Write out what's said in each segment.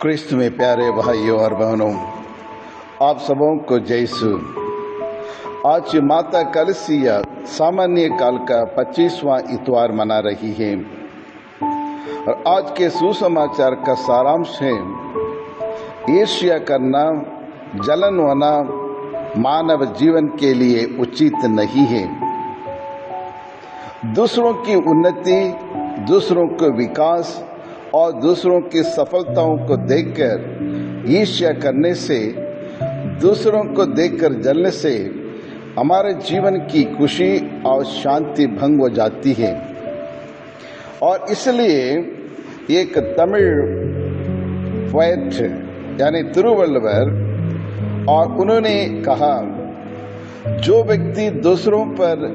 क्रिस्त में प्यारे भाइयों और बहनों, आप सबों को जय यीशु। आज माता कलसिया सामान्य काल का 25वां इतवार मना रही है और आज के सुसमाचार का सारांश है, ईर्ष्या करना, जलन होना मानव जीवन के लिए उचित नहीं है। दूसरों की उन्नति, दूसरों का विकास और दूसरों की सफलताओं को देखकर ईर्ष्या करने से, दूसरों को देखकर जलने से हमारे जीवन की खुशी और शांति भंग हो जाती है। और इसलिए एक तमिल पोएट यानी तिरुवल्लुवर, और उन्होंने कहा, जो व्यक्ति दूसरों पर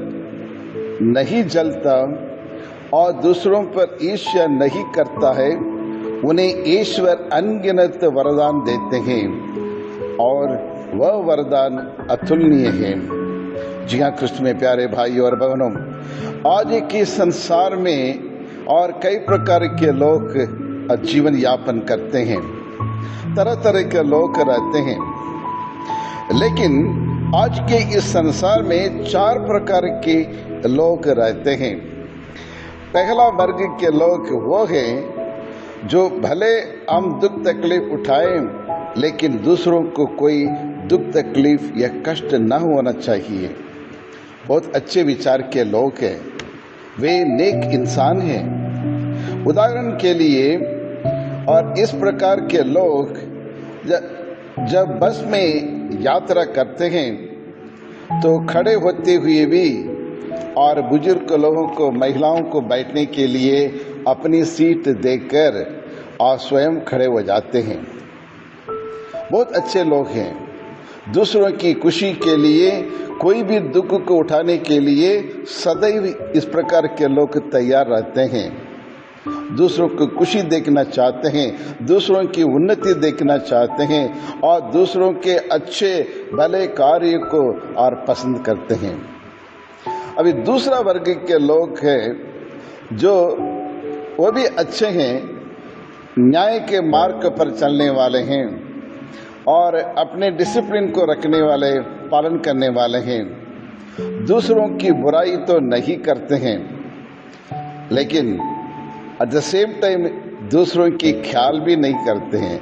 नहीं जलता और दूसरों पर ईर्ष्या नहीं करता है, उन्हें ईश्वर अनगिनत वरदान देते हैं और वह वरदान अतुलनीय है। जी हाँ, कृष्ण में प्यारे भाइयों और बहनों, आज के संसार में और कई प्रकार के लोग जीवन यापन करते हैं, तरह तरह के लोग रहते हैं, लेकिन आज के इस संसार में 4 प्रकार के लोग रहते हैं। पहला वर्ग के लोग वो हैं जो भले हम दुख तकलीफ उठाएं, लेकिन दूसरों को कोई दुख तकलीफ या कष्ट न होना चाहिए। बहुत अच्छे विचार के लोग हैं, वे नेक इंसान हैं। उदाहरण के लिए, और इस प्रकार के लोग जब बस में यात्रा करते हैं तो खड़े होते हुए भी और बुजुर्ग लोगों को, महिलाओं को बैठने के लिए अपनी सीट देकर और स्वयं खड़े हो जाते हैं। बहुत अच्छे लोग हैं। दूसरों की खुशी के लिए, कोई भी दुख को उठाने के लिए सदैव इस प्रकार के लोग तैयार रहते हैं। दूसरों को खुशी देखना चाहते हैं, दूसरों की उन्नति देखना चाहते हैं और दूसरों के अच्छे भले कार्य को और पसंद करते हैं। अभी दूसरा वर्ग के लोग हैं जो वो भी अच्छे हैं, न्याय के मार्ग पर चलने वाले हैं और अपने डिसिप्लिन को रखने वाले, पालन करने वाले हैं। दूसरों की बुराई तो नहीं करते हैं, लेकिन एट द सेम टाइम दूसरों की ख्याल भी नहीं करते हैं,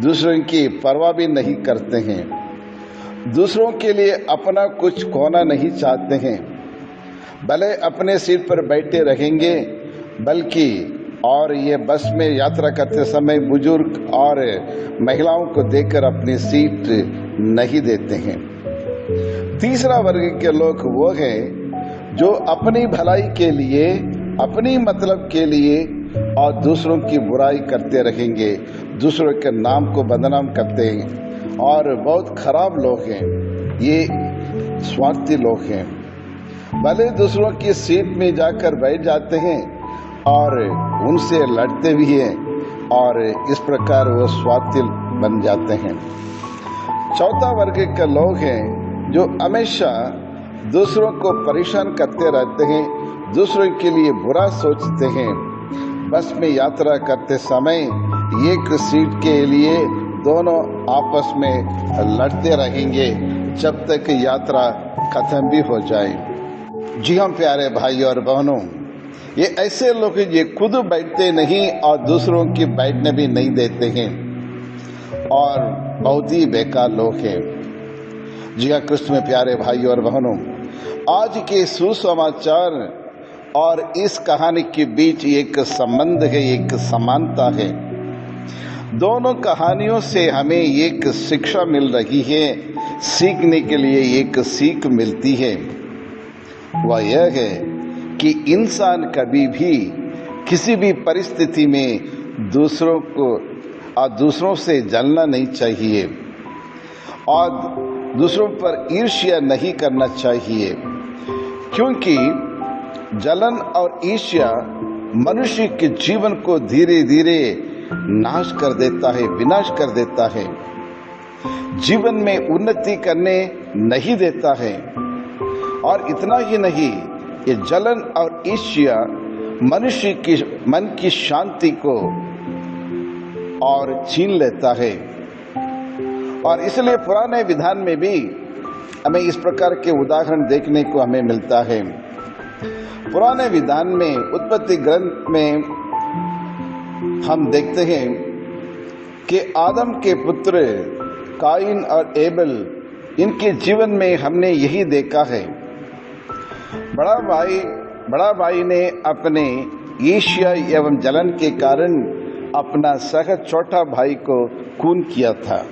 दूसरों की परवाह भी नहीं करते हैं, दूसरों के लिए अपना कुछ खोना नहीं चाहते हैं। भले अपने सीट पर बैठे रहेंगे, बल्कि और ये बस में यात्रा करते समय बुजुर्ग और महिलाओं को देखकर अपनी सीट नहीं देते हैं। तीसरा वर्ग के लोग वो हैं जो अपनी भलाई के लिए, अपनी मतलब के लिए और दूसरों की बुराई करते रहेंगे, दूसरों के नाम को बदनाम करते हैं और बहुत खराब लोग हैं। ये स्वार्थी लोग हैं। भले दूसरों की सीट में जाकर बैठ जाते हैं और उनसे लड़ते भी हैं और इस प्रकार वो स्वार्थी बन जाते हैं। चौथा वर्ग के लोग हैं जो हमेशा दूसरों को परेशान करते रहते हैं, दूसरों के लिए बुरा सोचते हैं। बस में यात्रा करते समय एक सीट के लिए दोनों आपस में लड़ते रहेंगे जब तक यात्रा खत्म भी हो जाए। जी हाँ प्यारे भाई और बहनों, ये ऐसे लोग हैं ये खुद बैठते नहीं और दूसरों की बैठने भी नहीं देते हैं और बहुत ही बेकार लोग हैं। जी हाँ, कृष्ण में प्यारे भाई और बहनों, आज के सुसमाचार और इस कहानी के बीच एक संबंध है, एक समानता है। दोनों कहानियों से हमें एक शिक्षा मिल रही है, सीखने के लिए एक सीख मिलती है। वह यह है कि इंसान कभी भी किसी भी परिस्थिति में दूसरों को और दूसरों से जलना नहीं चाहिए और दूसरों पर ईर्ष्या नहीं करना चाहिए, क्योंकि जलन और ईर्ष्या मनुष्य के जीवन को धीरे धीरे नाश कर देता है, विनाश कर देता है, जीवन में उन्नति करने नहीं देता है। और इतना ही नहीं, ये जलन और ईर्ष्या मनुष्य की मन की शांति को और छीन लेता है। और इसलिए पुराने विधान में भी हमें इस प्रकार के उदाहरण देखने को हमें मिलता है। पुराने विधान में उत्पत्ति ग्रंथ में हम देखते हैं कि आदम के पुत्र काइन और एबल, इनके जीवन में हमने यही देखा है। बड़ा भाई ने अपने ईर्ष्या एवं जलन के कारण अपना सगा छोटा भाई को खून किया था।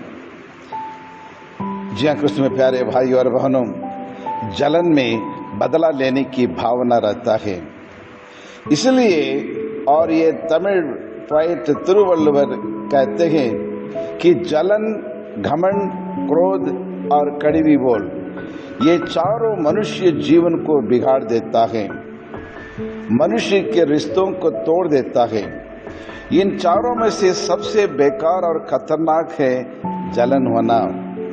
जी हाँ कृष्ण में प्यारे भाई और बहनों, जलन में बदला लेने की भावना रहता है। इसलिए और ये तमिल पोएट तिरुवल्लुवर कहते हैं कि जलन, घमंड, क्रोध और कड़वी बोल, ये चारों मनुष्य जीवन को बिगाड़ देता है, मनुष्य के रिश्तों को तोड़ देता है। इन चारों में से सबसे बेकार और खतरनाक है जलन होना,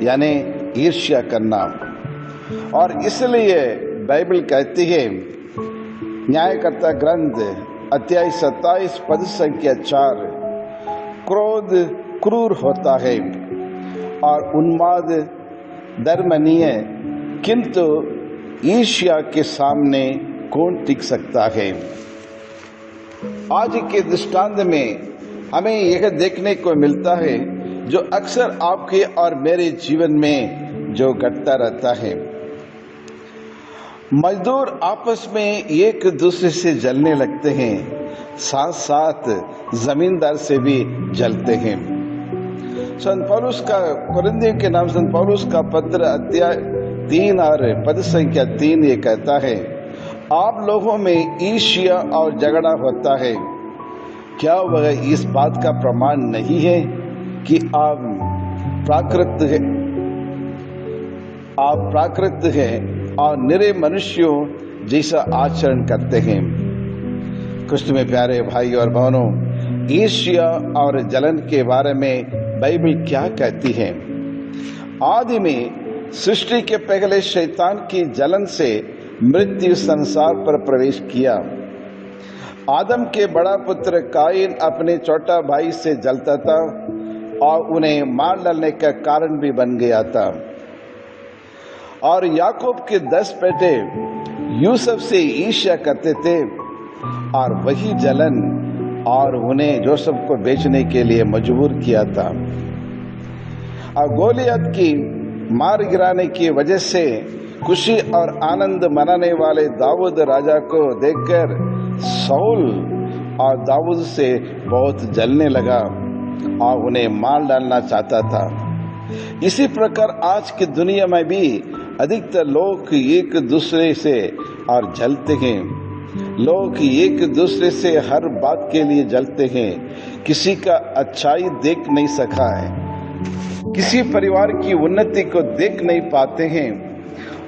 यानी ईर्ष्या करना। और इसलिए बाइबल कहती है, न्यायकर्ता ग्रंथ अध्याय 27 पद संख्या 4, क्रोध क्रूर होता है और उन्माद दर्मनीय, किंतु ईर्ष्या के सामने कौन टिक सकता है। आज के दृष्टांत में हमें यह देखने को मिलता है जो अक्सर आपके और मेरे जीवन में जो घटता रहता है। मजदूर आपस में एक दूसरे से जलने लगते हैं, साथ साथ जमींदार से भी जलते हैं। संत पौलुस का कुरिन्थियों के नाम संत पौलुस का पत्र अध्याय 3 और पद संख्या 3 ये कहता है, आप लोगों में ईर्ष्या और झगड़ा होता है, क्या वह इस बात का प्रमाण नहीं है कि आप प्राकृत हैं और निरे मनुष्यों जैसा आचरण करते हैं। कृष्ण में प्यारे भाई और बहनों, ईर्ष्या और जलन के बारे में बाइबल क्या कहती है। आदि में सृष्टि के पहले शैतान की जलन से मृत्यु संसार पर प्रवेश किया। आदम के बड़ा पुत्र काइन अपने छोटा भाई से जलता था और उन्हें मार डालने का कारण भी बन गया था। और याकूब के 10 बेटे यूसुफ से ईर्ष्या करते थे और वही जलन और उन्हें जोसेफ को बेचने के लिए मजबूर किया था। और गोलियत की मार गिराने की वजह से खुशी और आनंद मनाने वाले दाऊद राजा को देखकर शाऊल और दाऊद से बहुत जलने लगा और उन्हें मार डालना चाहता था। इसी प्रकार आज की दुनिया में भी अधिकतर लोग एक दूसरे से और जलते हैं। लोग एक दूसरे से हर बात के लिए जलते हैं। किसी का अच्छाई देख नहीं सका है, किसी परिवार की उन्नति को देख नहीं पाते हैं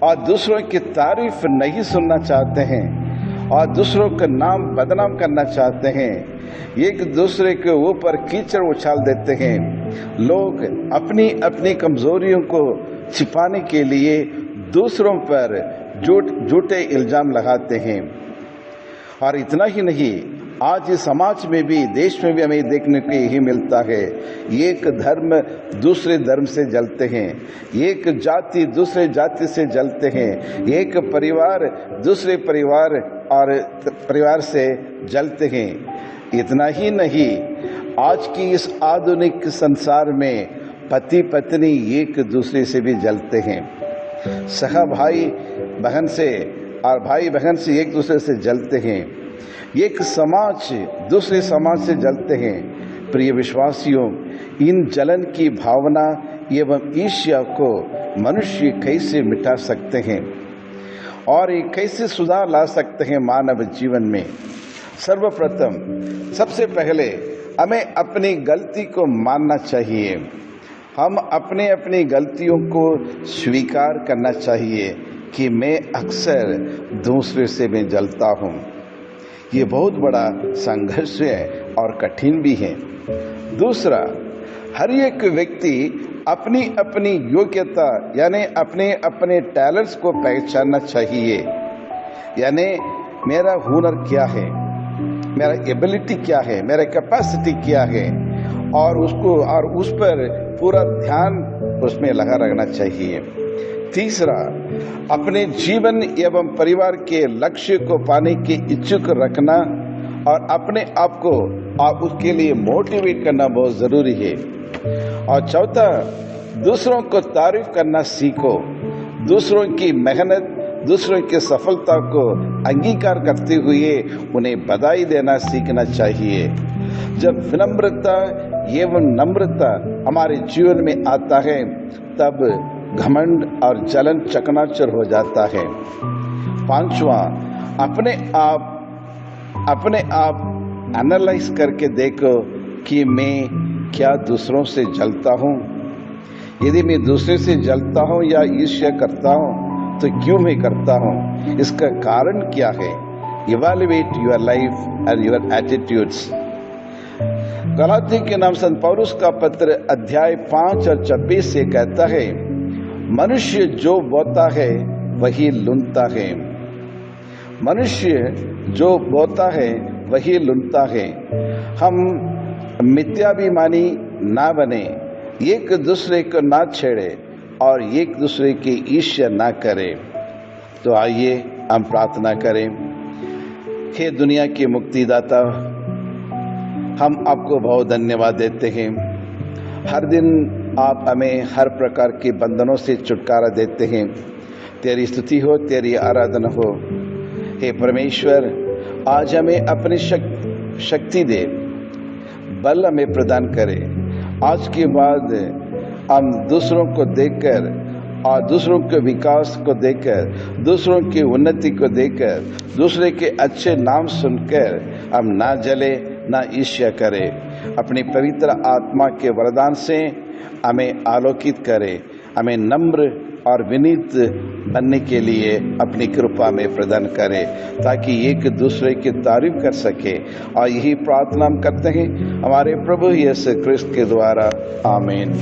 और दूसरों की तारीफ नहीं सुनना चाहते हैं और दूसरों का नाम बदनाम करना चाहते हैं। एक दूसरे के ऊपर कीचड़ उछाल देते हैं। लोग अपनी अपनी कमजोरियों को छिपाने के लिए दूसरों पर झूठे इल्जाम लगाते हैं। और इतना ही नहीं, आज इस समाज में भी, देश में भी हमें देखने को यही मिलता है। एक धर्म दूसरे धर्म से जलते हैं, एक जाति दूसरे जाति से जलते हैं, एक परिवार दूसरे परिवार से जलते हैं। इतना ही नहीं, आज की इस आधुनिक संसार में पति पत्नी एक दूसरे से भी जलते हैं। सगा भाई बहन से और भाई बहन से एक दूसरे से जलते हैं। एक समाज दूसरे समाज से जलते हैं। प्रिय विश्वासियों, इन जलन की भावना एवं ईर्ष्या को मनुष्य कैसे मिटा सकते हैं और ये कैसे सुधार ला सकते हैं मानव जीवन में। सर्वप्रथम सबसे पहले हमें अपनी गलती को मानना चाहिए। हम अपनी गलतियों को स्वीकार करना चाहिए कि मैं अक्सर दूसरे से मैं जलता हूँ। ये बहुत बड़ा संघर्ष है और कठिन भी है। दूसरा, हर एक व्यक्ति अपनी अपनी योग्यता यानी अपने अपने टैलेंट्स को पहचानना चाहिए। यानी मेरा हुनर क्या है, मेरा एबिलिटी क्या है, मेरा कैपेसिटी क्या है और उस पर पूरा ध्यान उसमें लगा रहना चाहिए। तीसरा, अपने जीवन एवं परिवार के लक्ष्य को पाने के इच्छुक रखना और अपने आप को उसके लिए मोटिवेट करना बहुत जरूरी है। और चौथा, दूसरों को तारीफ करना सीखो। दूसरों की मेहनत, दूसरों की सफलता को अंगीकार करते हुए उन्हें बधाई देना सीखना चाहिए। जब विनम्रता एवं नम्रता हमारे जीवन में आता है तब घमंड और जलन चकनाचूर हो जाता है। पांचवा, अपने आप एनालाइज करके देखो कि मैं क्या दूसरों से जलता हूँ। यदि मैं दूसरे से जलता हूँ या ईर्ष्या करता हूँ तो क्यों मैं करता हूँ, इसका कारण क्या है। Evaluate your life and your attitudes. गलाती के नाम संत पौलुस का पत्र अध्याय 5 और 26 से कहता है, मनुष्य जो बोता है वही लुनता है। मनुष्य जो बोता है वही लुनता है। हम मिथ्याभिमानी ना बने, एक दूसरे को ना छेड़े और एक दूसरे की ईर्ष्या ना करें। तो आइए हम प्रार्थना करें। हे दुनिया के मुक्तिदाता, हम आपको बहुत धन्यवाद देते हैं। हर दिन आप हमें हर प्रकार के बंधनों से छुटकारा देते हैं। तेरी स्तुति हो, तेरी आराधना हो। हे परमेश्वर, आज हमें अपनी शक्ति दे, बल हमें प्रदान करे। आज के बाद हम दूसरों को देखकर और दूसरों के विकास को देखकर, दूसरों की उन्नति को देखकर, दूसरे के अच्छे नाम सुनकर हम ना जले ना ईर्ष्या करें। अपनी पवित्र आत्मा के वरदान से हमें आलोकित करे, हमें नम्र और विनीत बनने के लिए अपनी कृपा में प्रदान करे, ताकि एक दूसरे की तारीफ कर सके। और यही प्रार्थना हम करते हैं हमारे प्रभु यीशु क्रिस्त के द्वारा। आमीन।